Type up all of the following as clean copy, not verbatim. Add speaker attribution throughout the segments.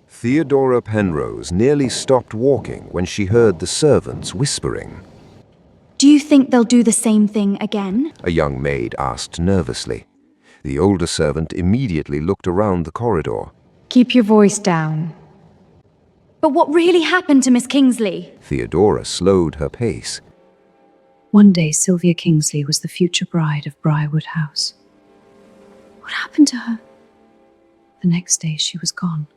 Speaker 1: Theodora Penrose nearly stopped walking when she heard the servants whispering.
Speaker 2: Do you think they'll do the same thing again?
Speaker 1: A young maid asked nervously. The older servant immediately looked around the corridor.
Speaker 3: Keep your voice down.
Speaker 2: But what really happened to Miss Kingsley?
Speaker 1: Theodora slowed her pace.
Speaker 4: One day, Sylvia Kingsley was the future bride of Briarwood House. What happened to her? The next day, she was gone.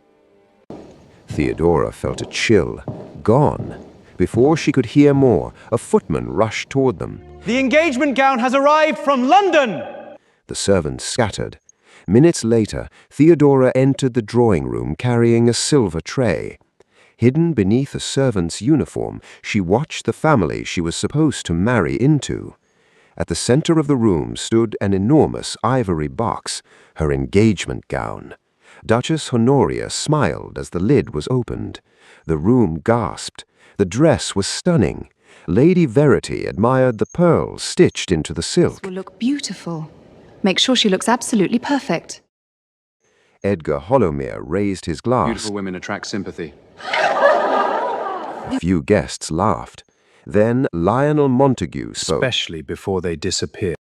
Speaker 1: Theodora felt a chill. Gone. Before she could hear more, a footman rushed toward them.
Speaker 5: The engagement gown has arrived from London!
Speaker 1: The servants scattered. Minutes later, Theodora entered the drawing room carrying a silver tray. Hidden beneath a servant's uniform, she watched the family she was supposed to marry into. At the center of the room stood an enormous ivory box, her engagement gown. Duchess Honoria smiled as the lid was opened. The room gasped. The dress was stunning. Lady Verity admired the pearls stitched into the silk.
Speaker 3: This will look beautiful. Make sure she looks absolutely perfect.
Speaker 1: Edgar Hollowmere raised his glass.
Speaker 6: Beautiful women attract sympathy.
Speaker 1: A few guests laughed. Then Lionel Montague spoke.
Speaker 7: Especially before they disappear.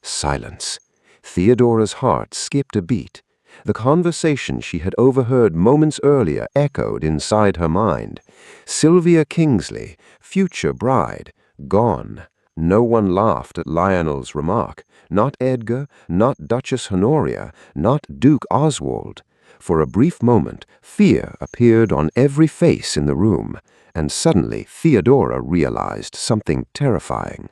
Speaker 1: Silence. Theodora's heart skipped a beat. The conversation she had overheard moments earlier echoed inside her mind. Sylvia Kingsley, future bride, gone. No one laughed at Lionel's remark. Not Edgar, not Duchess Honoria, not Duke Oswald. For a brief moment, fear appeared on every face in the room, and suddenly Theodora realized something terrifying.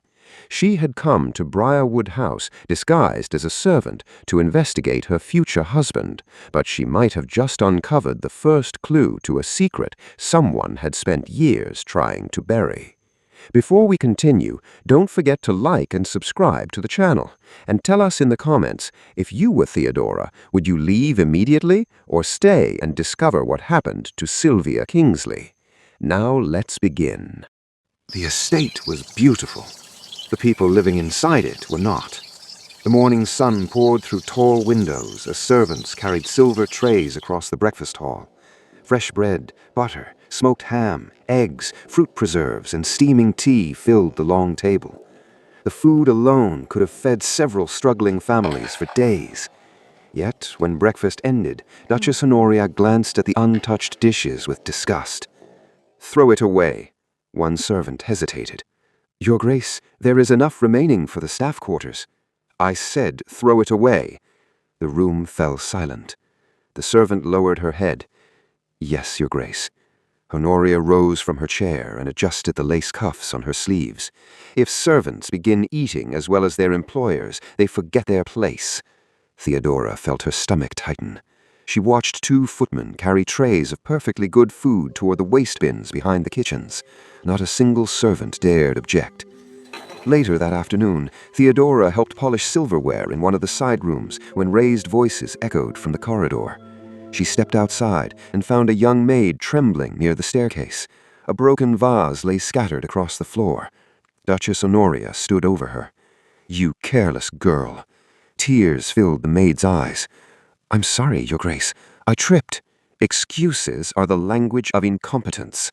Speaker 1: She had come to Briarwood House disguised as a servant to investigate her future husband, but she might have just uncovered the first clue to a secret someone had spent years trying to bury. Before we continue, don't forget to like and subscribe to the channel, and tell us in the comments, if you were Theodora, would you leave immediately or stay and discover what happened to Sylvia Kingsley? Now let's begin.
Speaker 8: The estate was beautiful. The people living inside it were not. The morning sun poured through tall windows as servants carried silver trays across the breakfast hall. Fresh bread, butter, smoked ham, eggs, fruit preserves, and steaming tea filled the long table. The food alone could have fed several struggling families for days. Yet, when breakfast ended, Duchess Honoria glanced at the untouched dishes with disgust. "Throw it away." One servant hesitated. "Your Grace, there is enough remaining for the staff quarters." "I said throw it away." The room fell silent. The servant lowered her head. "Yes, Your Grace." Honoria rose from her chair and adjusted the lace cuffs on her sleeves. If servants begin eating as well as their employers, they forget their place. Theodora felt her stomach tighten. She watched two footmen carry trays of perfectly good food toward the waste bins behind the kitchens. Not a single servant dared object. Later that afternoon, Theodora helped polish silverware in one of the side rooms when raised voices echoed from the corridor. She stepped outside and found a young maid trembling near the staircase. A broken vase lay scattered across the floor. Duchess Honoria stood over her. "You careless girl." Tears filled the maid's eyes. "I'm sorry, Your Grace. I tripped." Excuses are the language of incompetence.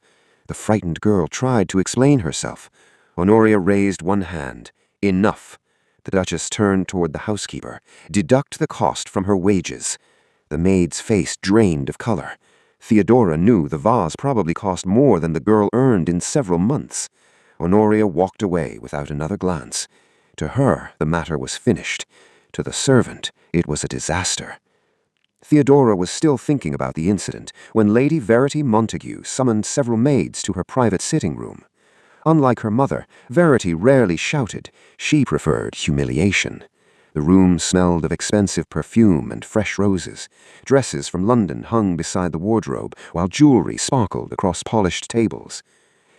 Speaker 8: The frightened girl tried to explain herself. Honoria raised one hand. "Enough." The Duchess turned toward the housekeeper. "Deduct the cost from her wages." The maid's face drained of color. Theodora knew the vase probably cost more than the girl earned in several months. Honoria walked away without another glance. To her, the matter was finished. To the servant, it was a disaster. Theodora was still thinking about the incident when Lady Verity Montague summoned several maids to her private sitting room. Unlike her mother, Verity rarely shouted. She preferred humiliation. The room smelled of expensive perfume and fresh roses. Dresses from London hung beside the wardrobe, while jewelry sparkled across polished tables.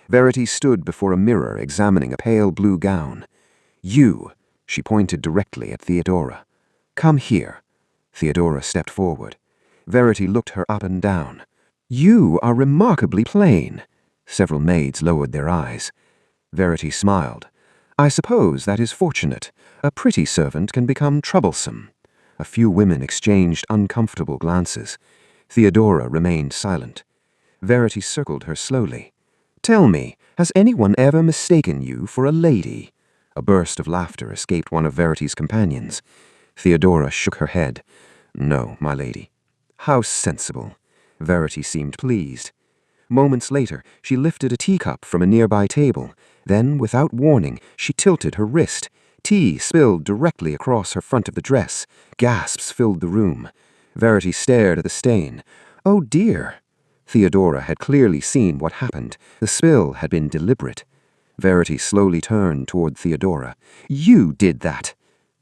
Speaker 8: Verity stood before a mirror examining a pale blue gown. "You," she pointed directly at Theodora. "Come here." Theodora stepped forward. Verity looked her up and down. "You are remarkably plain." Several maids lowered their eyes. Verity smiled. "I suppose that is fortunate. A pretty servant can become troublesome." A few women exchanged uncomfortable glances.
Speaker 1: Theodora remained silent. Verity circled her slowly. "Tell me, has anyone ever mistaken you for a lady?" A burst of laughter escaped one of Verity's companions. Theodora shook her head. "No, my lady." "How sensible." Verity seemed pleased. Moments later, she lifted a teacup from a nearby table. Then, without warning, she tilted her wrist. Tea spilled directly across her front of the dress. Gasps filled the room. Verity stared at the stain. "Oh dear!" Theodora had clearly seen what happened. The spill had been deliberate. Verity slowly turned toward Theodora. "You did that!"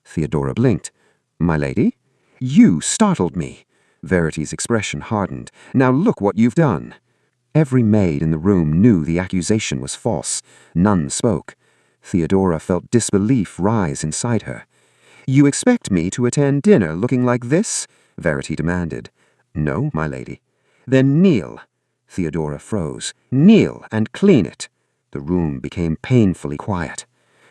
Speaker 1: Theodora blinked. "My lady?" "You startled me." Verity's expression hardened. "Now look what you've done." Every maid in the room knew the accusation was false. None spoke. Theodora felt disbelief rise inside her. "You expect me to attend dinner looking like this?" Verity demanded. "No, my lady." "Then kneel." Theodora froze. "Kneel and clean it." The room became painfully quiet.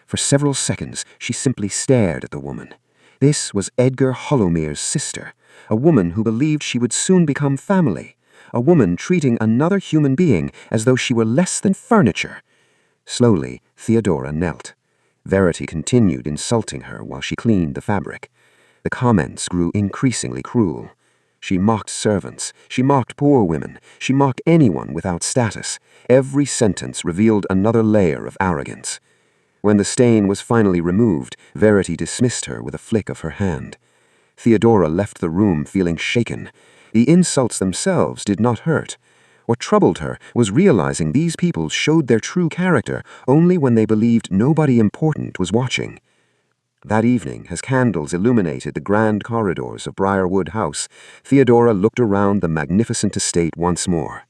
Speaker 1: For several seconds, she simply stared at the woman. This was Edgar Hollowmere's sister, a woman who believed she would soon become family, a woman treating another human being as though she were less than furniture. Slowly, Theodora knelt. Verity continued insulting her while she cleaned the fabric. The comments grew increasingly cruel. She mocked servants, she mocked poor women, she mocked anyone without status. Every sentence revealed another layer of arrogance. When the stain was finally removed, Verity dismissed her with a flick of her hand. Theodora left the room feeling shaken. The insults themselves did not hurt. What troubled her was realizing these people showed their true character only when they believed nobody important was watching. That evening, as candles illuminated the grand corridors of Briarwood House, Theodora looked around the magnificent estate once more.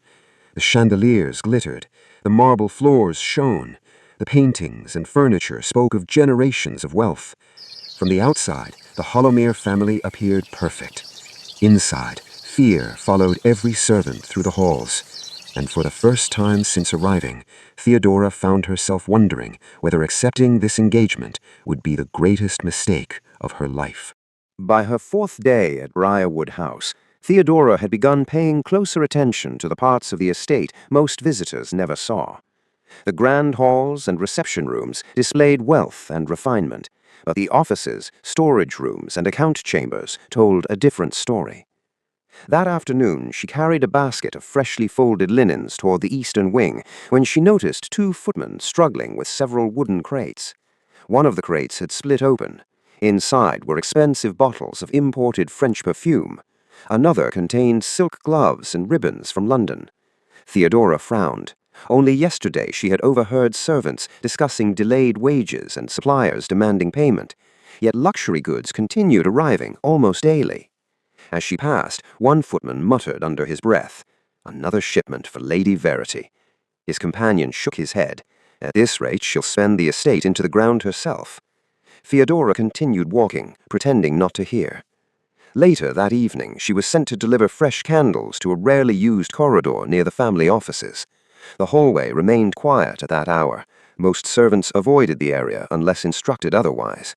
Speaker 1: The chandeliers glittered, the marble floors shone, the paintings and furniture spoke of generations of wealth. From the outside, the Hollowmere family appeared perfect. Inside, fear followed every servant through the halls. And for the first time since arriving, Theodora found herself wondering whether accepting this engagement would be the greatest mistake of her life. By her fourth day at Briarwood House, Theodora had begun paying closer attention to the parts of the estate most visitors never saw. The grand halls and reception rooms displayed wealth and refinement, but the offices, storage rooms, and account chambers told a different story. That afternoon, she carried a basket of freshly folded linens toward the eastern wing when she noticed two footmen struggling with several wooden crates. One of the crates had split open. Inside were expensive bottles of imported French perfume. Another contained silk gloves and ribbons from London. Theodora frowned. Only yesterday she had overheard servants discussing delayed wages and suppliers demanding payment, yet luxury goods continued arriving almost daily. As she passed, one footman muttered under his breath, "Another shipment for Lady Verity." His companion shook his head. "At this rate, she'll spend the estate into the ground herself." Theodora continued walking, pretending not to hear. Later that evening, she was sent to deliver fresh candles to a rarely used corridor near the family offices. The hallway remained quiet at that hour. Most servants avoided the area unless instructed otherwise.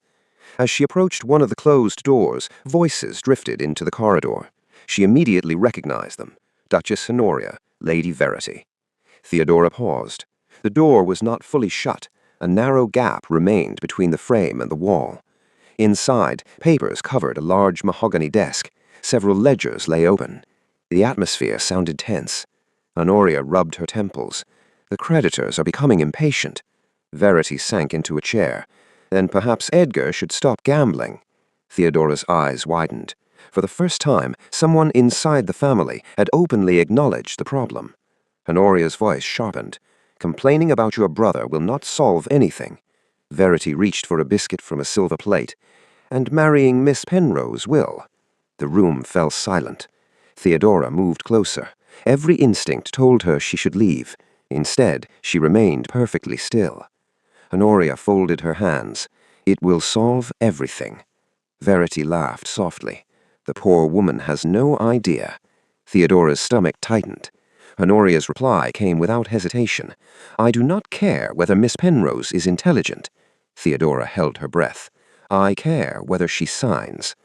Speaker 1: As she approached one of the closed doors, voices drifted into the corridor. She immediately recognized them. Duchess Honoria, Lady Verity. Theodora paused. The door was not fully shut. A narrow gap remained between the frame and the wall. Inside, papers covered a large mahogany desk. Several ledgers lay open. The atmosphere sounded tense. Honoria rubbed her temples. The creditors are becoming impatient. Verity sank into a chair. Then perhaps Edgar should stop gambling. Theodora's eyes widened. For the first time, someone inside the family had openly acknowledged the problem. Honoria's voice sharpened. "Complaining about your brother will not solve anything." Verity reached for a biscuit from a silver plate. "And marrying Miss Penrose will." The room fell silent. Theodora moved closer. Every instinct told her she should leave. Instead, she remained perfectly still. Honoria folded her hands. "It will solve everything." Verity laughed softly. "The poor woman has no idea." Theodora's stomach tightened. Honoria's reply came without hesitation. "I do not care whether Miss Penrose is intelligent." Theodora held her breath. "I care whether she signs."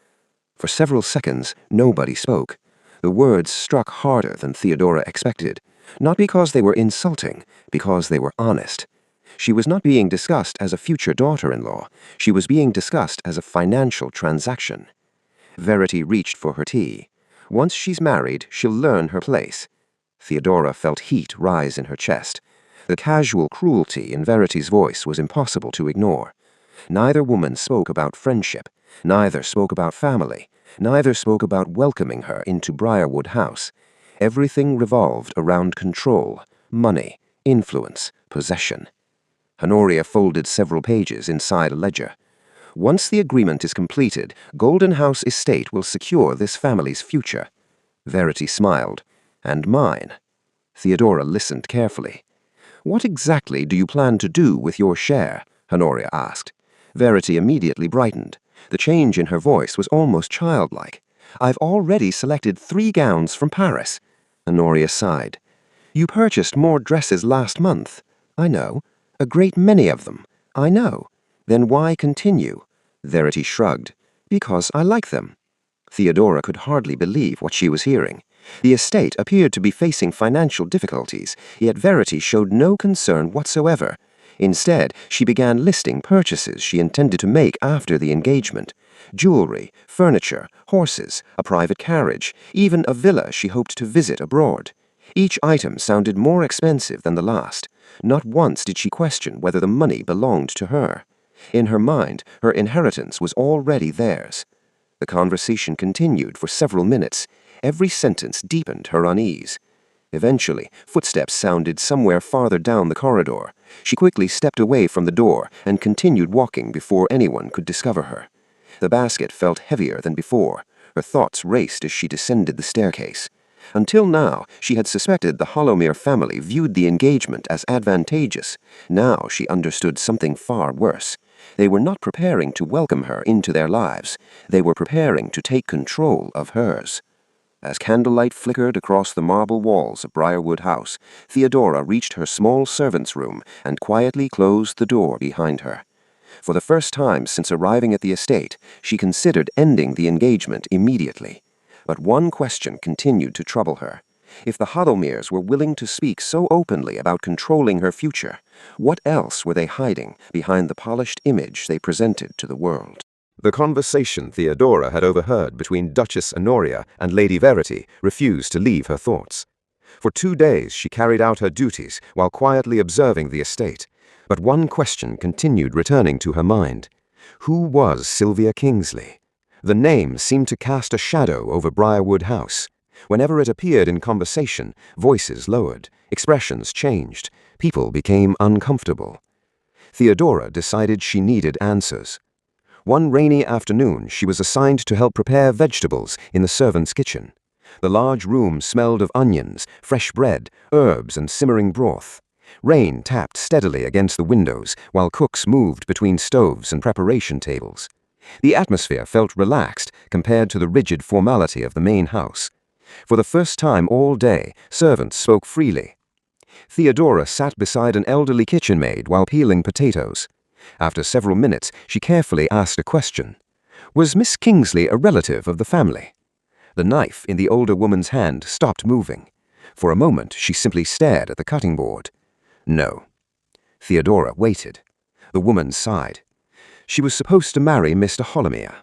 Speaker 1: For several seconds, nobody spoke. The words struck harder than Theodora expected, not because they were insulting, because they were honest. She was not being discussed as a future daughter-in-law. She was being discussed as a financial transaction. Verity reached for her tea. Once she's married, she'll learn her place. Theodora felt heat rise in her chest. The casual cruelty in Verity's voice was impossible to ignore. Neither woman spoke about friendship. Neither spoke about family. Neither spoke about welcoming her into Briarwood House. Everything revolved around control, money, influence, possession. Honoria folded several pages inside a ledger. Once the agreement is completed, Golden House Estate will secure this family's future. Verity smiled. And mine. Theodora listened carefully. What exactly do you plan to do with your share? Honoria asked. Verity immediately brightened. The change in her voice was almost childlike. I've already selected 3 gowns from Paris. Honoria sighed. You purchased more dresses last month. I know. A great many of them. I know. Then why continue? Verity shrugged. Because I like them. Theodora could hardly believe what she was hearing. The estate appeared to be facing financial difficulties, yet Verity showed no concern whatsoever. Instead, she began listing purchases she intended to make after the engagement. Jewelry, furniture, horses, a private carriage, even a villa she hoped to visit abroad. Each item sounded more expensive than the last. Not once did she question whether the money belonged to her. In her mind, her inheritance was already theirs. The conversation continued for several minutes. Every sentence deepened her unease. Eventually, footsteps sounded somewhere farther down the corridor. She quickly stepped away from the door and continued walking before anyone could discover her. The basket felt heavier than before. Her thoughts raced as she descended the staircase. Until now, she had suspected the Hollowmere family viewed the engagement as advantageous. Now she understood something far worse. They were not preparing to welcome her into their lives. They were preparing to take control of hers. As candlelight flickered across the marble walls of Briarwood House, Theodora reached her small servant's room and quietly closed the door behind her. For the first time since arriving at the estate, she considered ending the engagement immediately. But one question continued to trouble her. If the Hollowmeres were willing to speak so openly about controlling her future, what else were they hiding behind the polished image they presented to the world?
Speaker 6: The conversation Theodora had overheard between Duchess Honoria and Lady Verity refused to leave her thoughts. For 2 days she carried out her duties while quietly observing the estate, but one question continued returning to her mind. Who was Sylvia Kingsley? The name seemed to cast a shadow over Briarwood House. Whenever it appeared in conversation, voices lowered, expressions changed, people became uncomfortable. Theodora decided she needed answers. One rainy afternoon, she was assigned to help prepare vegetables in the servants' kitchen. The large room smelled of onions, fresh bread, herbs, and simmering broth. Rain tapped steadily against the windows while cooks moved between stoves and preparation tables. The atmosphere felt relaxed compared to the rigid formality of the main house. For the first time all day, servants spoke freely. Theodora sat beside an elderly kitchen maid while peeling potatoes. After several minutes, she carefully asked a question. Was Miss Kingsley a relative of the family? The knife in the older woman's hand stopped moving. For a moment, she simply stared at the cutting board. No. Theodora waited. The woman sighed. She was supposed to marry Mr. Hollowmere.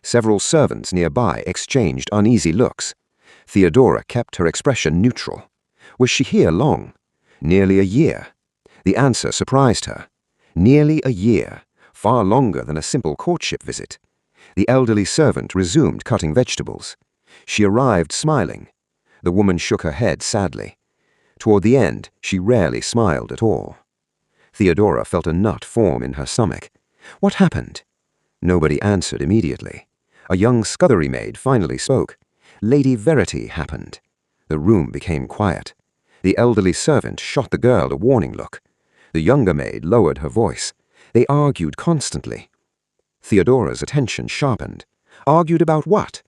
Speaker 6: Several servants nearby exchanged uneasy looks. Theodora kept her expression neutral. Was she here long? Nearly a year. The answer surprised her. Nearly a year, far longer than a simple courtship visit. The elderly servant resumed cutting vegetables. She arrived smiling. The woman shook her head sadly. Toward the end, she rarely smiled at all. Theodora felt a knot form in her stomach. What happened? Nobody answered immediately. A young scullery maid finally spoke. Lady Verity happened. The room became quiet. The elderly servant shot the girl a warning look. The younger maid lowered her voice. They argued constantly. Theodora's attention sharpened. Argued about what?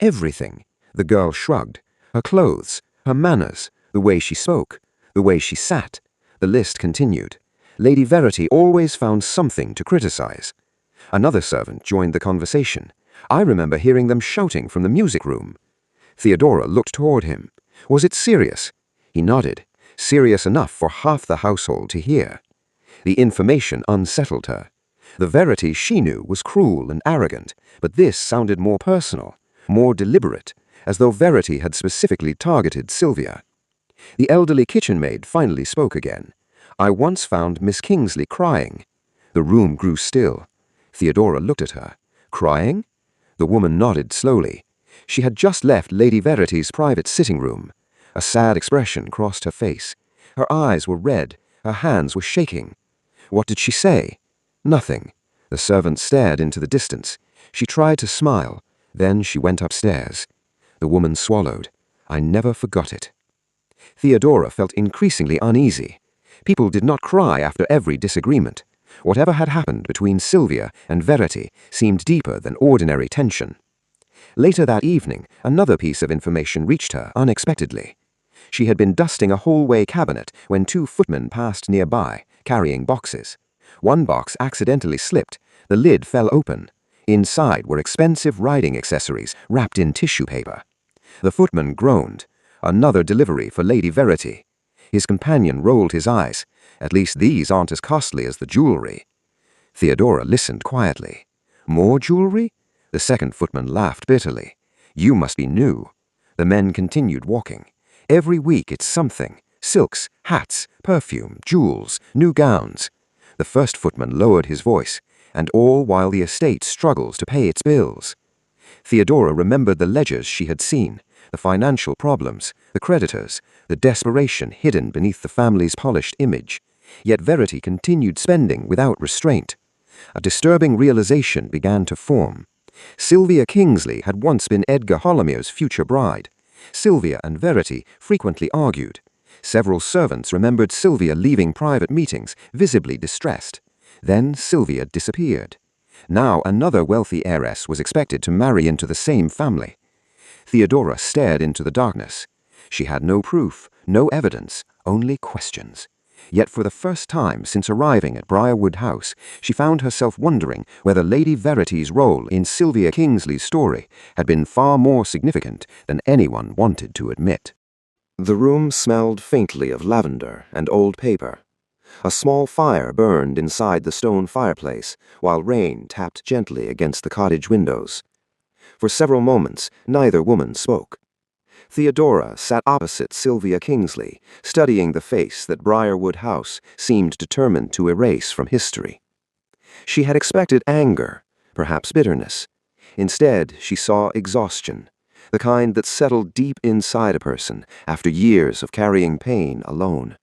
Speaker 6: Everything. The girl shrugged. Her clothes, her manners, the way she spoke, the way she sat. The list continued. Lady Verity always found something to criticize. Another servant joined the conversation. I remember hearing them shouting from the music room. Theodora looked toward him. Was it serious? He nodded. Serious enough for half the household to hear. The information unsettled her. The Verity she knew was cruel and arrogant, but this sounded more personal, more deliberate, as though Verity had specifically targeted Sylvia. The elderly kitchen maid finally spoke again. I once found Miss Kingsley crying. The room grew still. Theodora looked at her. Crying? The woman nodded slowly. She had just left Lady Verity's private sitting room. A sad expression crossed her face. Her eyes were red. Her hands were shaking. What did she say? Nothing. The servant stared into the distance. She tried to smile. Then she went upstairs. The woman swallowed. I never forgot it. Theodora felt increasingly uneasy. People did not cry after every disagreement. Whatever had happened between Sylvia and Verity seemed deeper than ordinary tension. Later that evening, another piece of information reached her unexpectedly. She had been dusting a hallway cabinet when 2 footmen passed nearby, carrying boxes. One box accidentally slipped. The lid fell open. Inside were expensive riding accessories wrapped in tissue paper. The footman groaned. Another delivery for Lady Verity. His companion rolled his eyes. At least these aren't as costly as the jewelry. Theodora listened quietly. More jewelry? The second footman laughed bitterly. You must be new. The men continued walking. Every week it's something. Silks, hats, perfume, jewels, new gowns. The first footman lowered his voice, and all while the estate struggles to pay its bills. Theodora remembered the ledgers she had seen, the financial problems, the creditors, the desperation hidden beneath the family's polished image. Yet Verity continued spending without restraint. A disturbing realization began to form. Sylvia Kingsley had once been Edgar Holomere's future bride. Sylvia and Verity frequently argued. Several servants remembered Sylvia leaving private meetings, visibly distressed. Then Sylvia disappeared. Now another wealthy heiress was expected to marry into the same family. Theodora stared into the darkness. She had no proof, no evidence, only questions. Yet for the first time since arriving at Briarwood House, she found herself wondering whether Lady Verity's role in Sylvia Kingsley's story had been far more significant than anyone wanted to admit. The room smelled faintly of lavender and old paper. A small fire burned inside the stone fireplace, while rain tapped gently against the cottage windows. For several moments, neither woman spoke. Theodora sat opposite Sylvia Kingsley, studying the face that Briarwood House seemed determined to erase from history. She had expected anger, perhaps bitterness. Instead, she saw exhaustion, the kind that settled deep inside a person after years of carrying pain alone.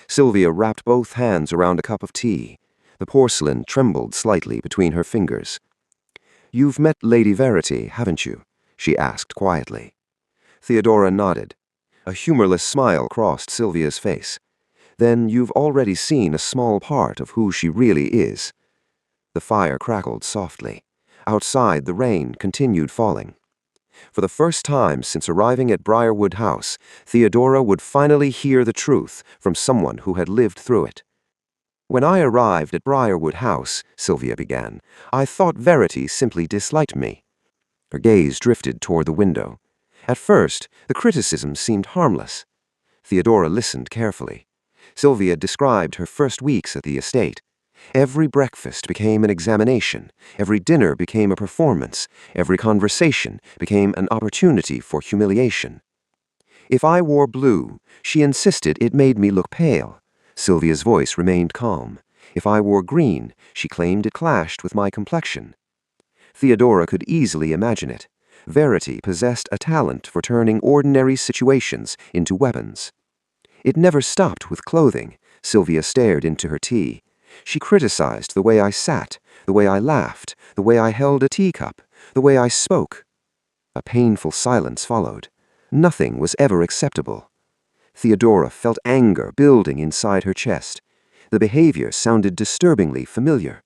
Speaker 6: Sylvia wrapped both hands around a cup of tea. The porcelain trembled slightly between her fingers. "You've met Lady Verity, haven't you?" she asked quietly. Theodora nodded. A humorless smile crossed Sylvia's face. "Then you've already seen a small part of who she really is." The fire crackled softly. Outside, the rain continued falling. For the first time since arriving at Briarwood House, Theodora would finally hear the truth from someone who had lived through it. "When I arrived at Briarwood House," Sylvia began, "I thought Verity simply disliked me." Her gaze drifted toward the window. At first, the criticism seemed harmless. Theodora listened carefully. Sylvia described her first weeks at the estate. Every breakfast became an examination. Every dinner became a performance. Every conversation became an opportunity for humiliation. "If I wore blue, she insisted it made me look pale." Sylvia's voice remained calm. "If I wore green, she claimed it clashed with my complexion." Theodora could easily imagine it. Verity possessed a talent for turning ordinary situations into weapons. "It never stopped with clothing." Sylvia stared into her tea. "She criticized the way I sat, the way I laughed, the way I held a teacup, the way I spoke." A painful silence followed. Nothing was ever acceptable. Theodora felt anger building inside her chest. The behavior sounded disturbingly familiar.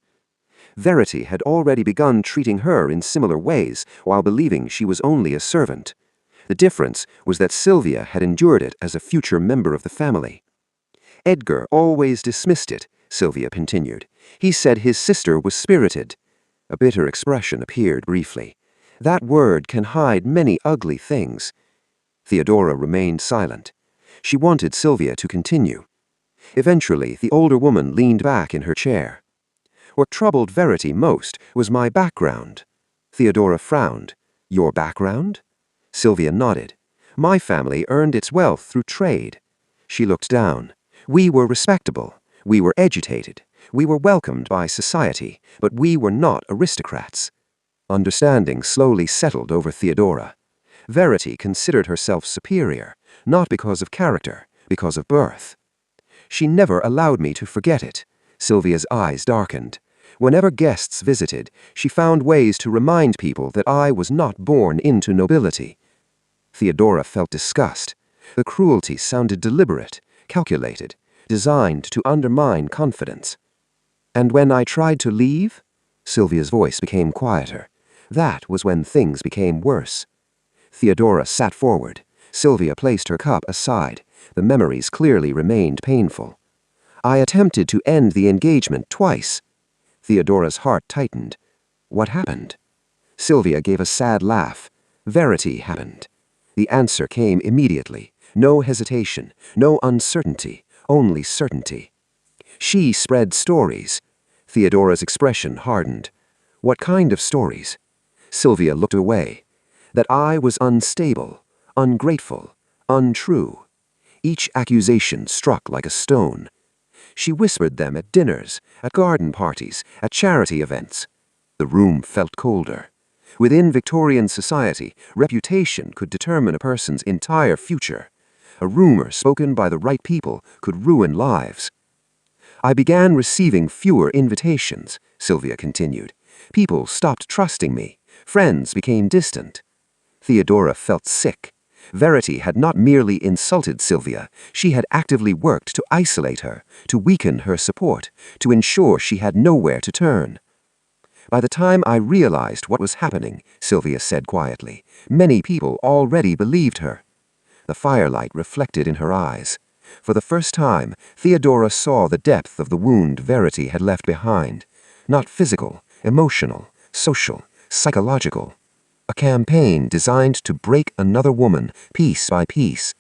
Speaker 6: Verity had already begun treating her in similar ways while believing she was only a servant. The difference was that Sylvia had endured it as a future member of the family. "Edgar always dismissed it," Sylvia continued. "He said his sister was spirited." A bitter expression appeared briefly.
Speaker 1: That word can hide many ugly things. Theodora remained silent. She wanted Sylvia to continue. Eventually, the older woman leaned back in her chair. What troubled Verity most was my background. Theodora frowned. Your background? Sylvia nodded. My family earned its wealth through trade. She looked down. We were respectable. We were educated. We were welcomed by society, but we were not aristocrats. Understanding slowly settled over Theodora. Verity considered herself superior, not because of character, because of birth. She never allowed me to forget it. Sylvia's eyes darkened. Whenever guests visited, she found ways to remind people that I was not born into nobility. Theodora felt disgust. The cruelty sounded deliberate, calculated, designed to undermine confidence. And when I tried to leave, Sylvia's voice became quieter. That was when things became worse. Theodora sat forward. Sylvia placed her cup aside. The memories clearly remained painful. I attempted to end the engagement twice. Theodora's heart tightened. What happened? Sylvia gave a sad laugh. Verity happened. The answer came immediately. No hesitation, no uncertainty, only certainty. She spread stories. Theodora's expression hardened. What kind of stories? Sylvia looked away. That I was unstable, ungrateful, untrue. Each accusation struck like a stone. She whispered them at dinners, at garden parties, at charity events. The room felt colder. Within Victorian society, reputation could determine a person's entire future. A rumor spoken by the right people could ruin lives. I began receiving fewer invitations, Sylvia continued. People stopped trusting me. Friends became distant. Theodora felt sick. Verity had not merely insulted Sylvia, she had actively worked to isolate her, to weaken her support, to ensure she had nowhere to turn. By the time I realized what was happening, Sylvia said quietly, many people already believed her. The firelight reflected in her eyes. For the first time, Theodora saw the depth of the wound Verity had left behind. Not physical, emotional, social, psychological. A campaign designed to break another woman, piece by piece.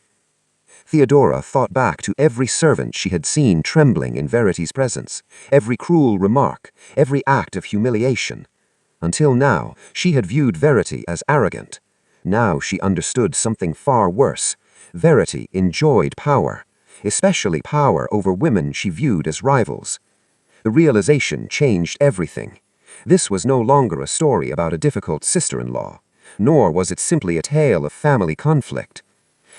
Speaker 1: Theodora thought back to every servant she had seen trembling in Verity's presence, every cruel remark, every act of humiliation. Until now, she had viewed Verity as arrogant. Now she understood something far worse. Verity enjoyed power, especially power over women she viewed as rivals. The realization changed everything. This was no longer a story about a difficult sister-in-law, nor was it simply a tale of family conflict.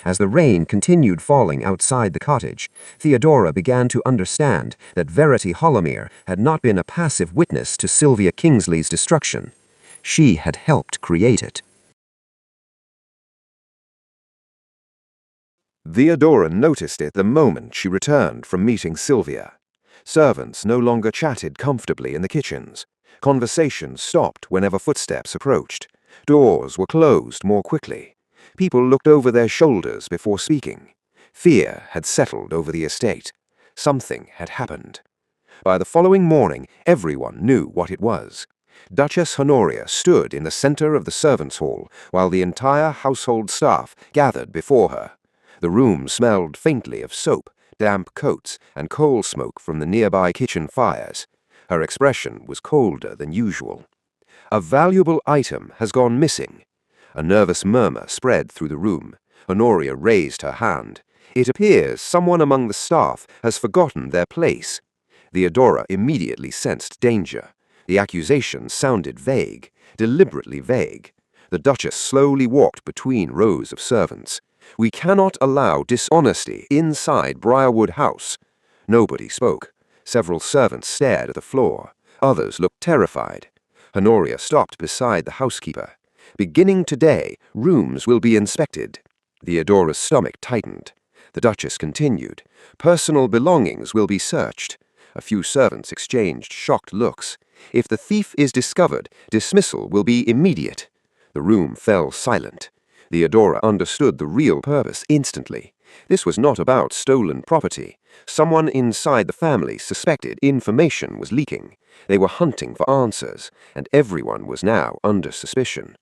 Speaker 1: As the rain continued falling outside the cottage, Theodora began to understand that Verity Hollowmere had not been a passive witness to Sylvia Kingsley's destruction. She had helped create it.
Speaker 6: Theodora noticed it the moment she returned from meeting Sylvia. Servants no longer chatted comfortably in the kitchens. Conversations stopped whenever footsteps approached. Doors were closed more quickly. People looked over their shoulders before speaking. Fear had settled over the estate. Something had happened. By the following morning, everyone knew what it was. Duchess Honoria stood in the center of the servants' hall while the entire household staff gathered before her. The room smelled faintly of soap, damp coats, and coal smoke from the nearby kitchen fires. Her expression was colder than usual. A valuable item has gone missing. A nervous murmur spread through the room. Honoria raised her hand. It appears someone among the staff has forgotten their place. Theodora immediately sensed danger. The accusation sounded vague, deliberately vague. The Duchess slowly walked between rows of servants. We cannot allow dishonesty inside Briarwood House. Nobody spoke. Several servants stared at the floor. Others looked terrified. Honoria stopped beside the housekeeper. Beginning today, rooms will be inspected. Theodora's stomach tightened. The Duchess continued. Personal belongings will be searched. A few servants exchanged shocked looks. If the thief is discovered, dismissal will be immediate. The room fell silent. Theodora understood the real purpose instantly. This was not about stolen property. Someone inside the family suspected information was leaking. They were hunting for answers, and everyone was now under suspicion.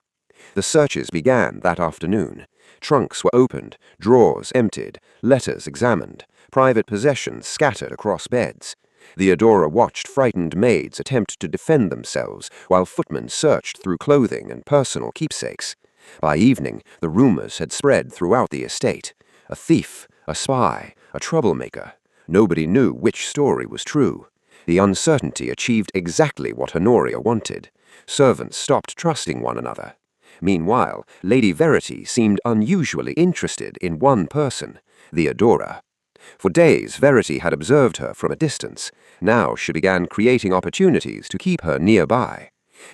Speaker 1: The searches began that afternoon. Trunks were opened, drawers emptied, letters examined, private possessions scattered across beds. Theodora watched frightened maids attempt to defend themselves while footmen searched through clothing and personal keepsakes. By evening, the rumors had spread throughout the estate. A thief, a spy, a troublemaker. Nobody knew which story was true. The uncertainty achieved exactly what Honoria wanted. Servants stopped trusting one another. Meanwhile, Lady Verity seemed unusually interested in one person, Theodora. For days, Verity had observed her from a distance. Now she began creating opportunities to keep her nearby.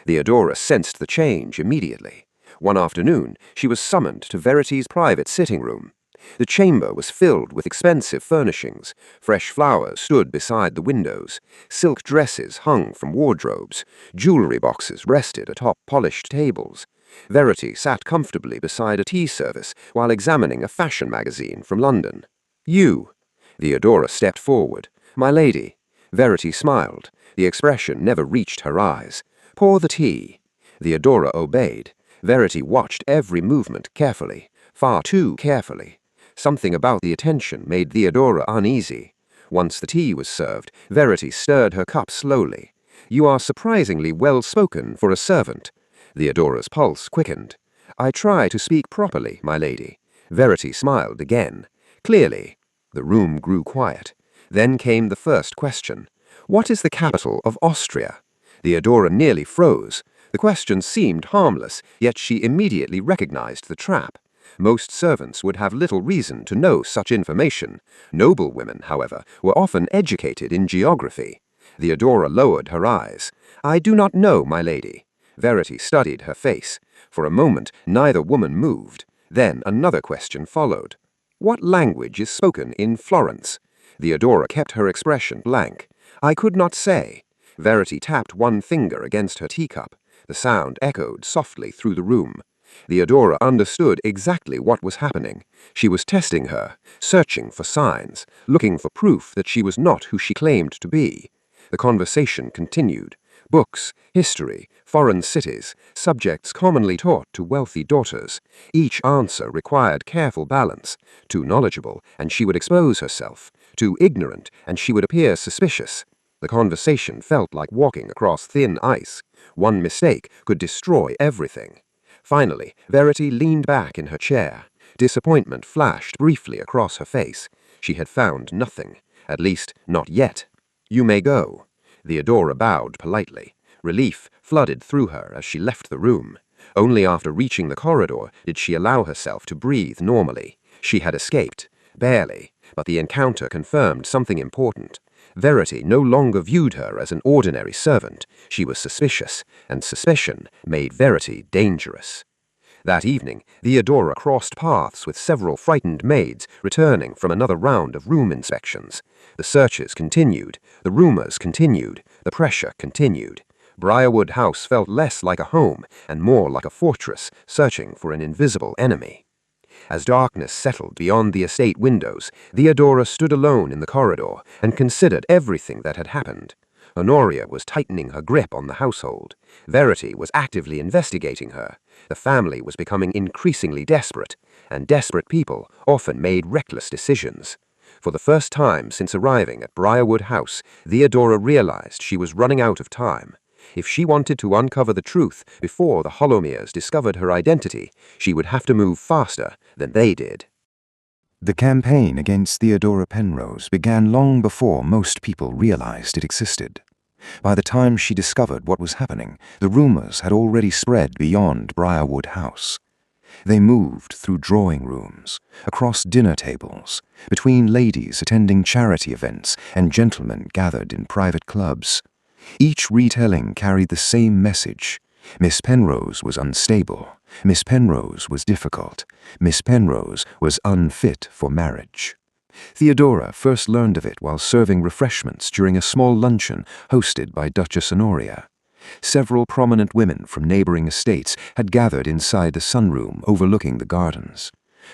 Speaker 1: Theodora sensed the change immediately. One afternoon, she was summoned to Verity's private sitting room. The chamber was filled with expensive furnishings. Fresh flowers stood beside the windows. Silk dresses hung from wardrobes. Jewelry boxes rested atop polished tables. Verity sat comfortably beside a tea service while examining a fashion magazine from London. "You." Theodora stepped forward. "My lady." Verity smiled. The expression never reached her eyes. "Pour the tea." Theodora obeyed. Verity watched every movement carefully, far too carefully. Something about the attention made Theodora uneasy. Once the tea was served, Verity stirred her cup slowly. "You are surprisingly well-spoken for a servant." Theodora's pulse quickened. "I try to speak properly, my lady." Verity smiled again. "Clearly." The room grew quiet. Then came the first question. "What is the capital of Austria?" Theodora nearly froze. The question seemed harmless, yet she immediately recognized the trap. Most servants would have little reason to know such information. Noblewomen, however, were often educated in geography. Theodora lowered her eyes. "I do not know, my lady." Verity studied her face. For a moment, neither woman moved. Then another question followed. "What language is spoken in Florence?" Theodora kept her expression blank. "I could not say." Verity tapped one finger against her teacup. The sound echoed softly through the room. Theodora understood exactly what was happening. She was testing her, searching for signs, looking for proof that she was not who she claimed to be. The conversation continued. Books, history, foreign cities, subjects commonly taught to wealthy daughters. Each answer required careful balance. Too knowledgeable, and she would expose herself. Too ignorant, and she would appear suspicious. The conversation felt like walking across thin ice. One mistake could destroy everything. Finally, Verity leaned back in her chair. Disappointment flashed briefly across her face. She had found nothing. At least, not yet. "You may go." Theodora bowed politely. Relief flooded through her as she left the room. Only after reaching the corridor did she allow herself to breathe normally. She had escaped. Barely. But the encounter confirmed something important. Verity no longer viewed her as an ordinary servant. She was suspicious, and suspicion made Verity dangerous. That evening, Theodora crossed paths with several frightened maids returning from another round of room inspections. The searches continued, the rumors continued, the pressure continued. Briarwood House felt less like a home and more like a fortress searching for an invisible enemy. As darkness settled beyond the estate windows, Theodora stood alone in the corridor and considered everything that had happened. Honoria was tightening her grip on the household. Verity was actively investigating her. The family was becoming increasingly desperate, and desperate people often made reckless decisions. For the first time since arriving at Briarwood House, Theodora realized she was running out of time. If she wanted to uncover the truth before the Hollomeres discovered her identity, she would have to move faster than they did.
Speaker 8: The campaign against Theodora Penrose began long before most people realized it existed. By the time she discovered what was happening, the rumors had already spread beyond Briarwood House. They moved through drawing rooms, across dinner tables, between ladies attending charity events and gentlemen gathered in private clubs. Each retelling carried the same message. Miss Penrose was unstable. Miss Penrose was difficult. Miss Penrose was unfit for marriage. Theodora first learned of it while serving refreshments during a small luncheon hosted by Duchess Honoria. Several prominent women from neighboring estates had gathered inside the sunroom overlooking the gardens.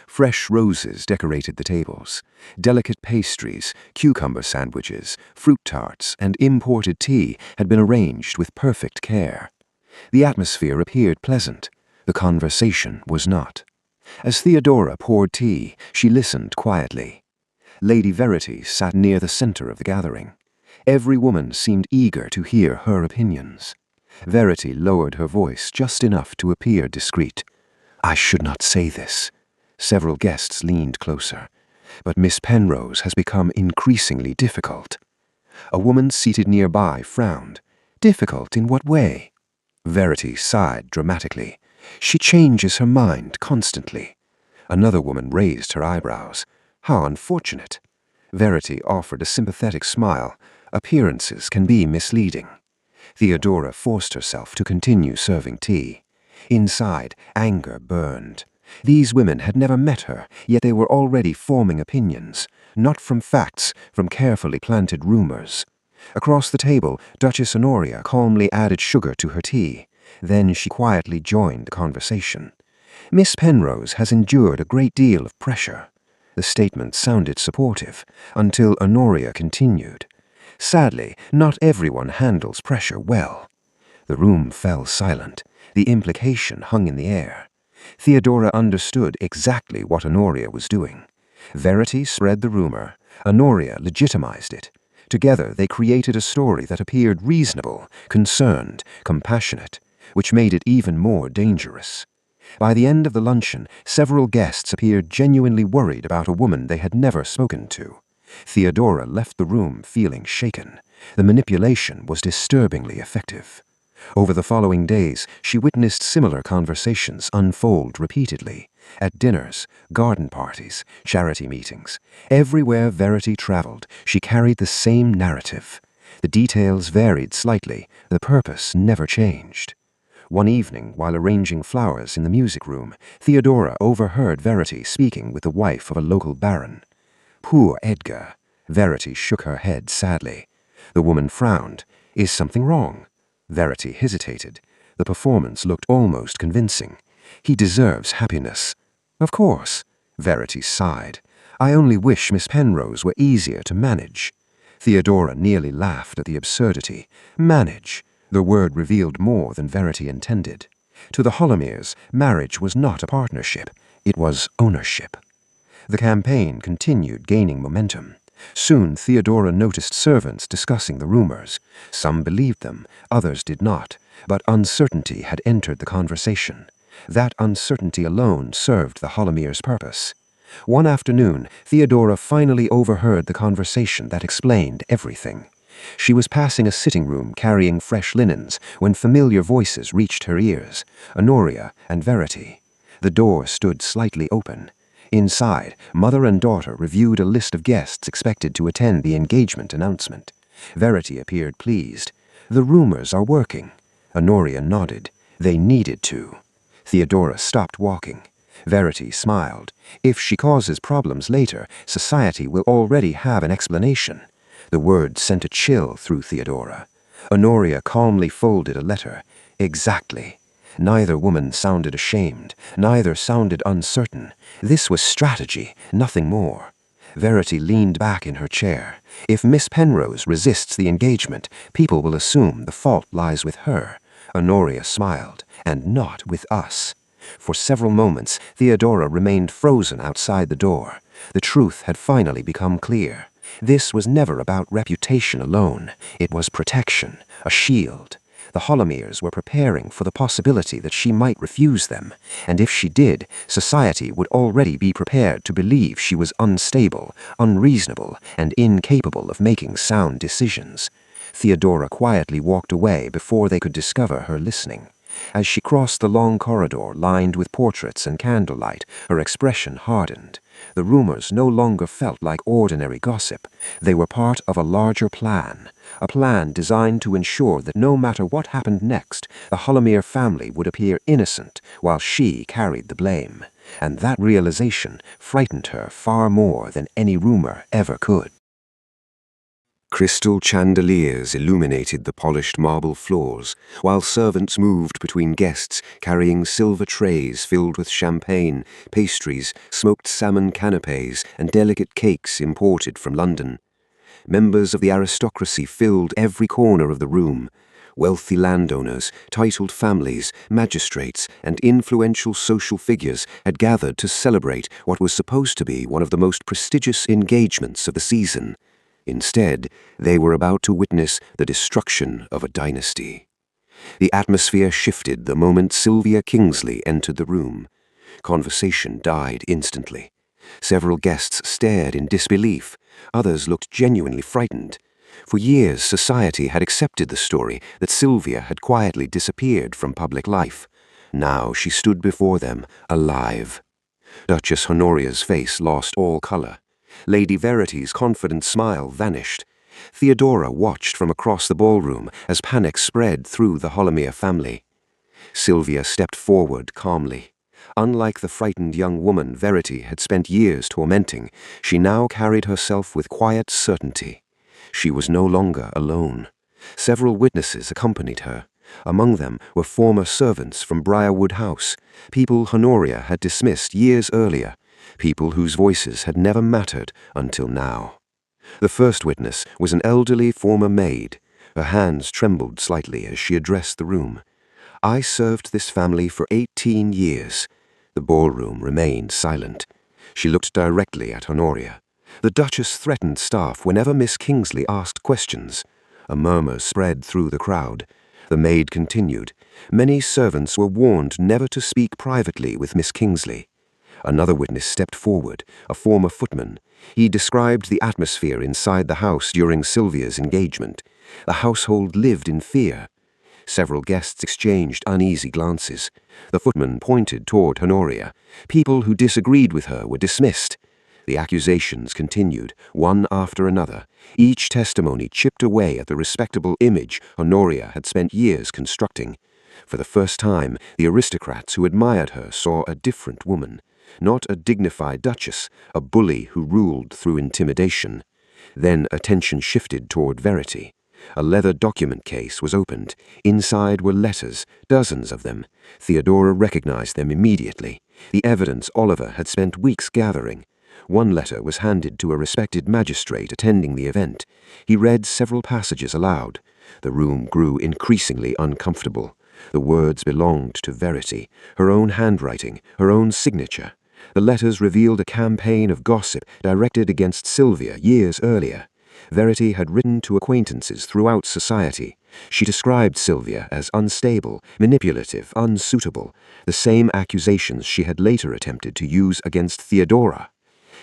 Speaker 8: Fresh roses decorated the tables. Delicate pastries, cucumber sandwiches, fruit tarts, and imported tea had been arranged with perfect care. The atmosphere appeared pleasant.
Speaker 1: The conversation was not. As Theodora poured tea, she listened quietly. Lady Verity sat near the center of the gathering. Every woman seemed eager to hear her opinions. Verity lowered her voice just enough to appear discreet. "I should not say this." Several guests leaned closer. "But Miss Penrose has become increasingly difficult." A woman seated nearby frowned. "Difficult in what way?" Verity sighed dramatically. "She changes her mind constantly." Another woman raised her eyebrows. "How unfortunate." Verity offered a sympathetic smile. "Appearances can be misleading." Theodora forced herself to continue serving tea. Inside, anger burned. These women had never met her, yet they were already forming opinions, not from facts, from carefully planted rumors. Across the table, Duchess Honoria calmly added sugar to her tea. Then she quietly joined the conversation. "Miss Penrose has endured a great deal of pressure." The statement sounded supportive, until Honoria continued. "Sadly, not everyone handles pressure well." The room fell silent. The implication hung in the air. Theodora understood exactly what Honoria was doing. Verity spread the rumor. Honoria legitimized it. Together they created a story that appeared reasonable, concerned, compassionate, which made it even more dangerous. By the end of the luncheon, several guests appeared genuinely worried about a woman they had never spoken to. Theodora left the room feeling shaken. The manipulation was disturbingly effective. Over the following days, she witnessed similar conversations unfold repeatedly. At dinners, garden parties, charity meetings. Everywhere Verity traveled, she carried the same narrative. The details varied slightly, the purpose never changed. One evening, while arranging flowers in the music room, Theodora overheard Verity speaking with the wife of a local baron. "Poor Edgar." Verity shook her head sadly. The woman frowned. "Is something wrong?" Verity hesitated. The performance looked almost convincing. "He deserves happiness." "Of course." Verity sighed. "I only wish Miss Penrose were easier to manage." Theodora nearly laughed at the absurdity. Manage. The word revealed more than Verity intended. To the Hollomers, marriage was not a partnership. It was ownership. The campaign continued gaining momentum. Soon Theodora noticed servants discussing the rumors. Some believed them, others did not, but uncertainty had entered the conversation. That uncertainty alone served the Hollomers' purpose. One afternoon, Theodora finally overheard the conversation that explained everything. She was passing a sitting room carrying fresh linens when familiar voices reached her ears, Honoria and Verity. The door stood slightly open. Inside, mother and daughter reviewed a list of guests expected to attend the engagement announcement. Verity appeared pleased. "The rumors are working." Honoria nodded. "They needed to." Theodora stopped walking. Verity smiled. "If she causes problems later, society will already have an explanation." The word sent a chill through Theodora. Honoria calmly folded a letter. "Exactly." Neither woman sounded ashamed, neither sounded uncertain. This was strategy, nothing more. Verity leaned back in her chair. "If Miss Penrose resists the engagement, people will assume the fault lies with her." Honoria smiled. "And not with us." For several moments, Theodora remained frozen outside the door. The truth had finally become clear. This was never about reputation alone. It was protection, a shield. The Hollomers were preparing for the possibility that she might refuse them, and if she did, society would already be prepared to believe she was unstable, unreasonable, and incapable of making sound decisions. Theodora quietly walked away before they could discover her listening. As she crossed the long corridor lined with portraits and candlelight, her expression hardened. The rumors no longer felt like ordinary gossip. They were part of a larger plan, a plan designed to ensure that no matter what happened next, the Hollomer family would appear innocent while she carried the blame. And that realization frightened her far more than any rumor ever could.
Speaker 6: Crystal chandeliers illuminated the polished marble floors, while servants moved between guests carrying silver trays filled with champagne, pastries, smoked salmon canapes, and delicate cakes imported from London. Members of the aristocracy filled every corner of the room.
Speaker 1: Wealthy landowners, titled families, magistrates, and influential social figures had gathered to celebrate what was supposed to be one of the most prestigious engagements of the season. Instead, they were about to witness the destruction of a dynasty. The atmosphere shifted the moment Sylvia Kingsley entered the room. Conversation died instantly. Several guests stared in disbelief. Others looked genuinely frightened. For years, society had accepted the story that Sylvia had quietly disappeared from public life. Now she stood before them, alive. Duchess Honoria's face lost all color. Lady Verity's confident smile vanished. Theodora watched from across the ballroom as panic spread through the Holomere family. Sylvia stepped forward calmly. Unlike the frightened young woman Verity had spent years tormenting, she now carried herself with quiet certainty. She was no longer alone. Several witnesses accompanied her. Among them were former servants from Briarwood House, people Honoria had dismissed years earlier, people whose voices had never mattered until now. The first witness was an elderly former maid. Her hands trembled slightly as she addressed the room. "I served this family for 18 years. The ballroom remained silent. She looked directly at Honoria. The Duchess threatened staff whenever Miss Kingsley asked questions. A murmur spread through the crowd. The maid continued. Many servants were warned never to speak privately with Miss Kingsley. Another witness stepped forward, a former footman. He described the atmosphere inside the house during Sylvia's engagement. The household lived in fear. Several guests exchanged uneasy glances. The footman pointed toward Honoria. People who disagreed with her were dismissed. The accusations continued, one after another. Each testimony chipped away at the respectable image Honoria had spent years constructing. For the first time, the aristocrats who admired her saw a different woman. Not a dignified duchess, a bully who ruled through intimidation. Then attention shifted toward Verity. A leather document case was opened. Inside were letters, dozens of them. Theodora recognized them immediately. The evidence Oliver had spent weeks gathering. One letter was handed to a respected magistrate attending the event. He read several passages aloud. The room grew increasingly uncomfortable. The words belonged to Verity, her own handwriting, her own signature. The letters revealed a campaign of gossip directed against Sylvia years earlier. Verity had written to acquaintances throughout society. She described Sylvia as unstable, manipulative, unsuitable, the same accusations she had later attempted to use against Theodora.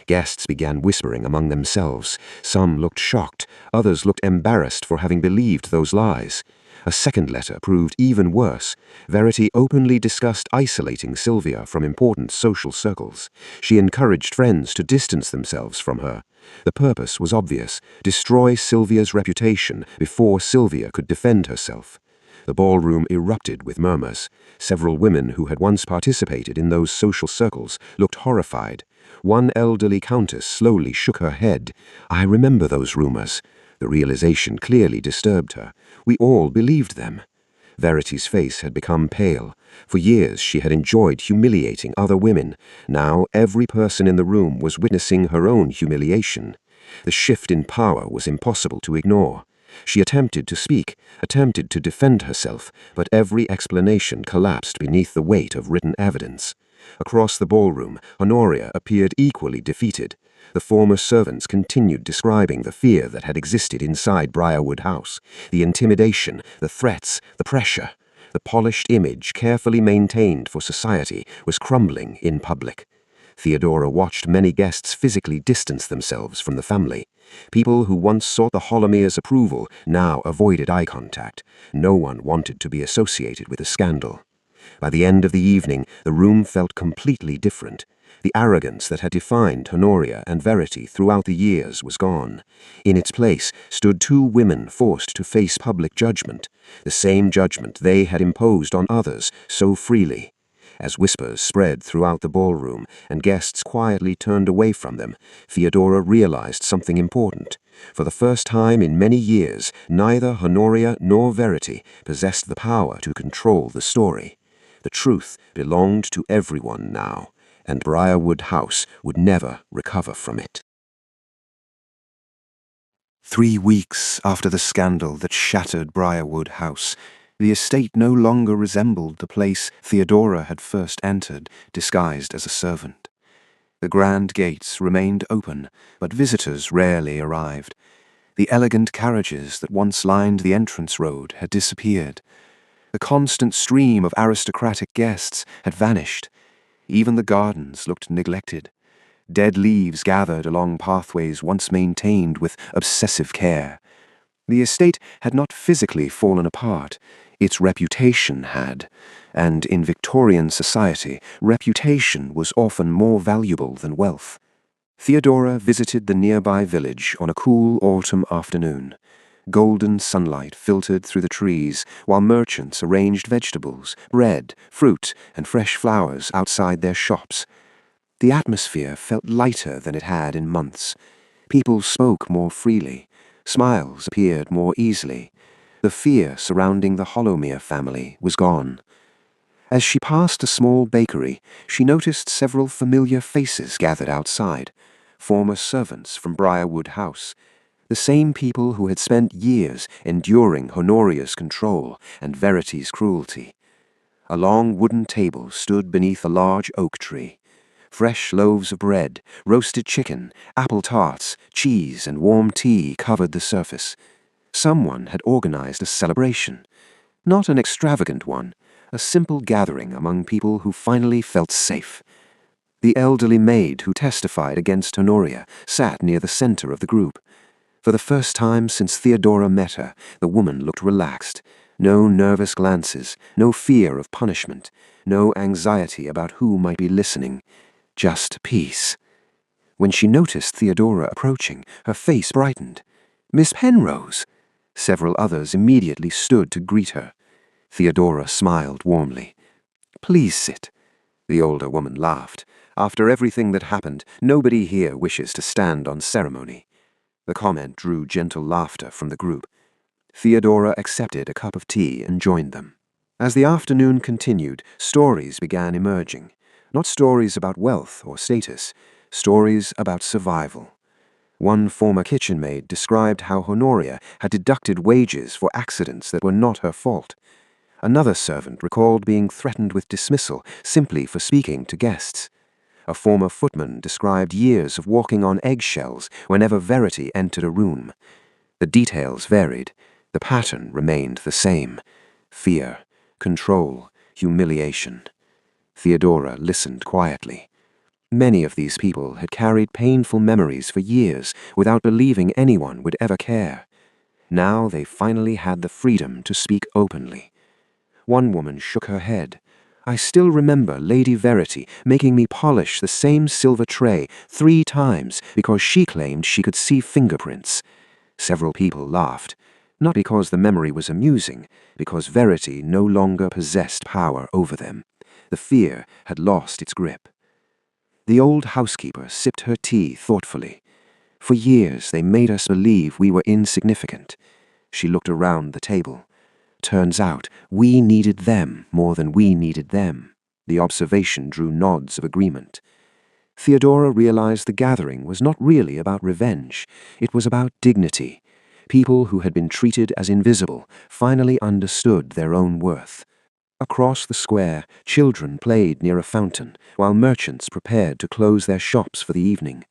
Speaker 1: Guests began whispering among themselves. Some looked shocked, others looked embarrassed for having believed those lies. A second letter proved even worse. Verity openly discussed isolating Sylvia from important social circles. She encouraged friends to distance themselves from her. The purpose was obvious: destroy Sylvia's reputation before Sylvia could defend herself. The ballroom erupted with murmurs. Several women who had once participated in those social circles looked horrified. One elderly countess slowly shook her head. "I remember those rumors." The realization clearly disturbed her. We all believed them. Verity's face had become pale. For years she had enjoyed humiliating other women. Now every person in the room was witnessing her own humiliation. The shift in power was impossible to ignore. She attempted to speak, attempted to defend herself, but every explanation collapsed beneath the weight of written evidence. Across the ballroom, Honoria appeared equally defeated. The former servants continued describing the fear that had existed inside Briarwood House, the intimidation, the threats, the pressure. The polished image carefully maintained for society was crumbling in public. Theodora watched many guests physically distance themselves from the family. People who once sought the Holomere's approval now avoided eye contact. No one wanted to be associated with a scandal. By the end of the evening, the room felt completely different. The arrogance that had defined Honoria and Verity throughout the years was gone. In its place stood two women forced to face public judgment, the same judgment they had imposed on others so freely. As whispers spread throughout the ballroom and guests quietly turned away from them, Theodora realized something important. For the first time in many years, neither Honoria nor Verity possessed the power to control the story. The truth belonged to everyone now, and Briarwood House would never recover from it.
Speaker 8: 3 weeks after the scandal that shattered Briarwood House, the estate no longer resembled the place Theodora had first entered, disguised as a servant. The grand gates remained open, but visitors rarely arrived. The elegant carriages that once lined the entrance road had disappeared. The constant stream of aristocratic guests had vanished. Even the gardens looked neglected. Dead leaves gathered along pathways once maintained with obsessive care. The estate had not physically fallen apart, its reputation had, and in Victorian society, reputation was often more valuable than wealth. Theodora visited the nearby village on a cool autumn afternoon. Golden sunlight filtered through the trees, while merchants arranged vegetables, bread, fruit, and fresh flowers outside their shops. The atmosphere felt lighter than it had in months. People spoke more freely. Smiles appeared more easily. The fear surrounding the Hollowmere family was gone. As she passed a small bakery, she noticed several familiar faces gathered outside, former servants from Briarwood House, the same people who had spent years enduring Honoria's control and Verity's cruelty. A long wooden table stood beneath a large oak tree. Fresh loaves of bread, roasted chicken, apple tarts, cheese, and warm tea covered the surface. Someone had organized a celebration. Not an extravagant one, a simple gathering among people who finally felt safe. The elderly maid who testified against Honoria sat near the center of the group. For the first time since Theodora met her, the woman looked relaxed. No nervous glances, no fear of punishment, no anxiety about who might be listening. Just peace. When she noticed Theodora approaching, her face brightened. "Miss Penrose!" Several others immediately stood to greet her. Theodora smiled warmly. "Please sit." The older woman laughed. "After everything that happened, nobody here wishes to stand on ceremony." The comment drew gentle laughter from the group. Theodora accepted a cup of tea and joined them. As the afternoon continued, stories began emerging. Not stories about wealth or status, stories about survival. One former kitchen maid described how Honoria had deducted wages for accidents that were not her fault. Another servant recalled being threatened with dismissal simply for speaking to guests. A former footman described years of walking on eggshells whenever Verity entered a room. The details varied. The pattern remained the same. Fear, control, humiliation. Theodora listened quietly. Many of these people had carried painful memories for years without believing anyone would ever care. Now they finally had the freedom to speak openly. One woman shook her head. "I still remember Lady Verity making me polish the same silver tray 3 times because she claimed she could see fingerprints." Several people laughed, not because the memory was amusing, because Verity no longer possessed power over them. The fear had lost its grip. The old housekeeper sipped her tea thoughtfully. "For years they made us believe we were insignificant." She looked around the table. "Turns out we needed them more than we needed them." The observation drew nods of agreement. Theodora realized the gathering was not really about revenge. It was about dignity. People who had been treated as invisible finally understood their own worth. Across the square, children played near a fountain, while merchants prepared to close their shops for the evening.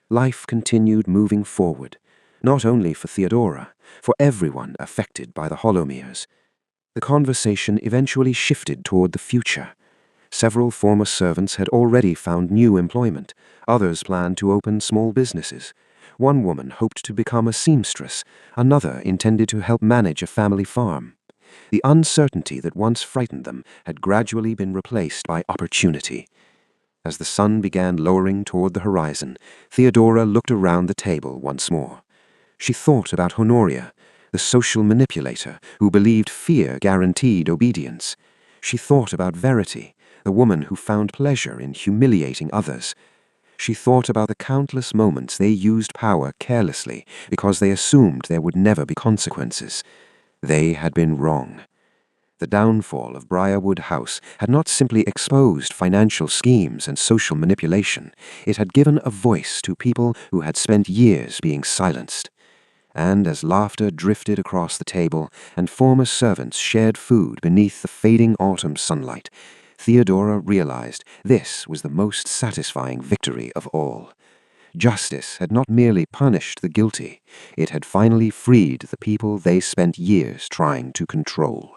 Speaker 8: Life continued moving forward, not only for Theodora, for everyone affected by the Hollowmeres. The conversation eventually shifted toward the future. Several former servants had already found new employment. Others planned to open small businesses. One woman hoped to become a seamstress. Another intended to help manage a family farm. The uncertainty that once frightened them had gradually been replaced by opportunity. As the sun began lowering toward the horizon, Theodora looked around the table once more. She thought about Honoria, the social manipulator who believed fear guaranteed obedience. She thought about Verity, the woman who found pleasure in humiliating others. She thought about the countless moments they used power carelessly because they assumed there would never be consequences. They had been wrong. The downfall of Briarwood House had not simply exposed financial schemes and social manipulation. It had given a voice to people who had spent years being silenced.
Speaker 1: And as laughter drifted across the table and former servants shared food beneath the fading autumn sunlight, Theodora realized this was the most satisfying victory of all. Justice had not merely punished the guilty, it had finally freed the people they spent years trying to control.